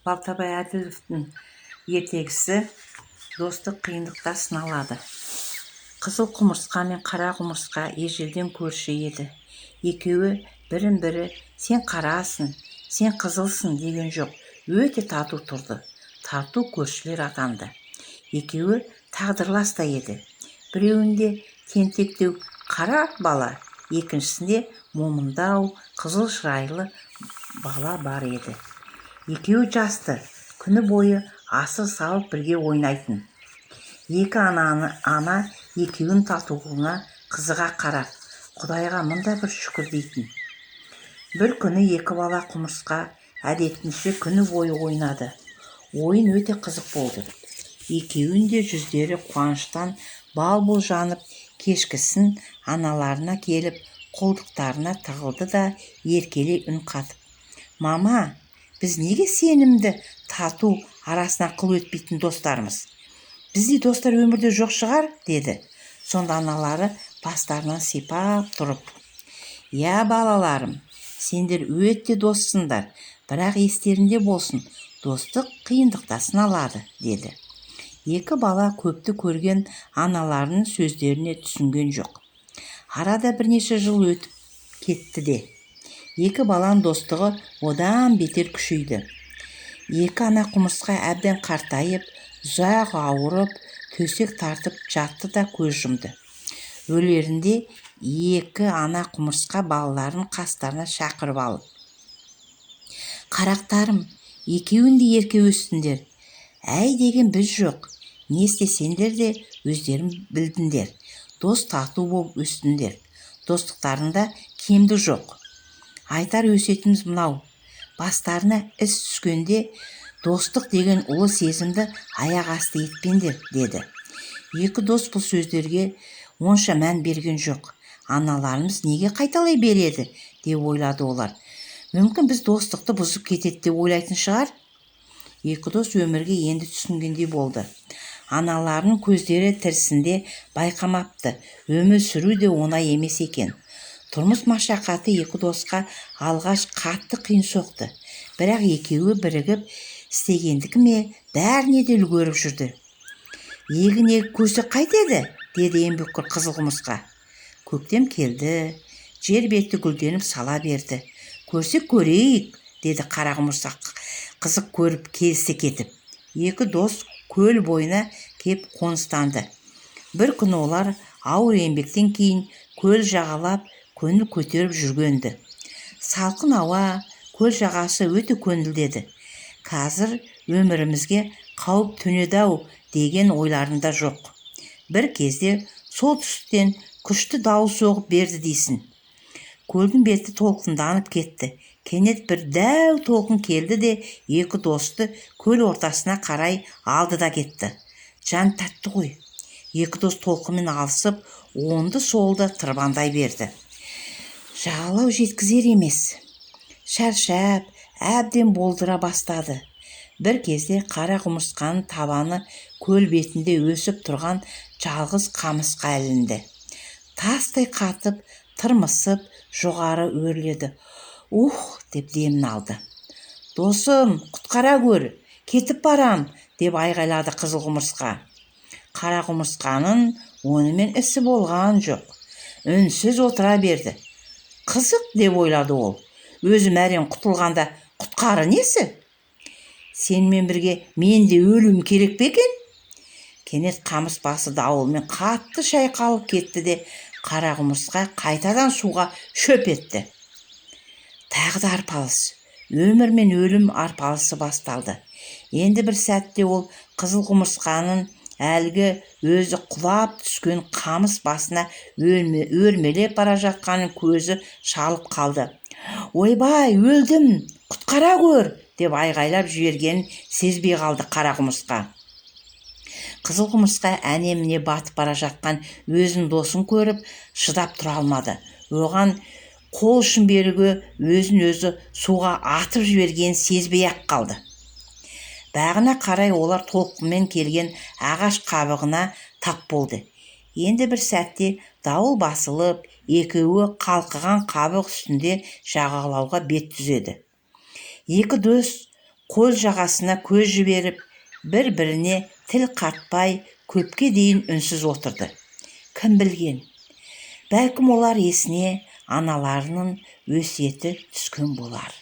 Балтабай Әділовтің ертегісі достық қиындықта сыналады. Қызыл құмырсқа мен қара құмырсқа ежелден көрші еді. Екеуі бірін-бірі сен қарасың, сен қызылсың деген жоқ, өте тату тұрды. Тату көршілер атанды. Екеуі тағдырлас та еді. Біреуінде тентектеу қара бала, екіншісінде момындау қызыл шырайлы бала бар еді. Екеуі жасты, күні бойы асық салып бірге ойнайтын. Екі ана екеуін татулығына қызыға қарап, Құдайға мында бір шүкір дейтін. Бір күні екі бала құмырсқа әдетінше күні бойы ойнады. Ойын өте қызық болды. Екеуін де жүздері қуаныштан бал-бұл жанып, кешкісін аналарына келіп, қолтықтарына тығылды да еркелей үн қатып: «Мама, біз неге сенімді, тату, арасына қыл өтпейтін достармыз? Біздей достар өмірде жоқ шығар?» деді. Сонда аналары бастарынан сипап тұрып: «Я, балаларым, сендер өте доссыңдар, бірақ естерінде болсын, достық қиындықта сыналады» деді. Екі бала көпті көрген аналарының сөздеріне түсінген жоқ. Арада бірнеше жыл өтіп кетті де, екі баланың достығы одан бетер күшейді. Екі ана құмырсқа әбден қартайып, ұзақ ауырып, төсек тартып жатты да көз жұмды. Өлерінде екі ана құмырсқа балаларын қастарына шақырып алып: «Қарақтарым, екеуін де ерке өстіңдер. Әй деген біз жоқ. Не істесеңдер де өздерің білдіңдер. Дос тату болып өстіңдер. Достықтарында кемді жоқ. Айтар өсиетіміз мынау: бастарына іс түскенде достық деген ұлы сезімді аяқ асты етпеңдер» деді. Екі дос бұл сөздерге онша мән берген жоқ. Аналарымыз неге қайталай береді деп ойлады олар. Мүмкін біз достықты бұзып кетеді деп ойлайтын шығар. Екі дос өмірге енді түсінгендей болды. Аналарының көздері тірісінде байқамапты, өмір сүру де оңай емес екен. Тұрмыс машақаты екі досқа алғаш қатты қиын соқты. Бірақ екеуі бірігіп істегендікі ме, бәріне де үлгеріп жүрді. «Егін көсі қайтеді?» деді еңбекқор қызыл құмырсқа. «Көктем келді, жер беті гүлденіп сала берді. Көрсек көрейік» деді қара құмырсқа қызық көріп келісе кетіп. Екі дос көл бойына кеп қоныстанды. Бір күні олар ауыр еңбектен кейін көл жағалап көңіл көтеріп жүргенді. Салқын ауа, көл жағасы өте көңілдеді. Қазір өмірімізге қауіп төнеді-ау деген ойларында жоқ. Бір кезде солтүстіктен күшті дауыл соғып берді дейсін. Көлдің беті толқынданып кетті. Кенет бір дәу толқын келді де екі досты көл ортасына қарай алды да кетті. Жан тәтті ғой. Екі дос толқынмен алысып, оңды-солды тырбандай берді. Жағалау жеткізер емес. Шаршап, әбден болдыра бастады. Бір кезде қара құмырсқаның табаны көл бетінде өсіп тұрған жалғыз қамысқа ілінді. Тастай қатып, тырмысып, жоғары өрледі. «Ух!» деп демін алды. «Досым, құтқара көр, кетіп барам!» деп айғайлады қызыл құмырсқа. Қара құмырсқаның онымен ісі болған жоқ. Үнсіз отыра берді. «Қызық» деп ойлады ол. «Өзім әрең құтылғанда құтқары несі? Сенімен бірге мен де өлім керек пе екен?» Кенет қамыс басы дауылмен қатты шайқалып кетті де қара құмырсқа қайтадан суға шөп етті. Тағы да арпалыс. Өмір мен өлім арпалысы басталды. Енді бір сәтте ол қызыл құмырсқаның әлгі өзі құлап түскен қамыс басына өрмелеп бара жатқанын көзі шалып қалды. «Ойбай, өлдім! Құтқара көр!» деп айғайлап жібергенін сезбей қалды қара құмырсқа. Қызыл құмырсқа әне-міне батып бара жатқан өзінің досын көріп, шыдап тұра алмады. Оған қол ұшын беруге өзін-өзі суға атып жібергенін сезбей-ақ қалды. Бағына қарай олар толқынмен келген ағаш қабығына тап болды. Енді бір сәтте дауыл басылып, екеуі қалқыған қабық үстінде жағалауға бет түзеді. Екі дос қол жағасына көз жіберіп, бір-біріне тіл қатпай көпке дейін үнсіз отырды. Кім білген? Бәлкім олар есіне аналарының өсиеті түскен болар.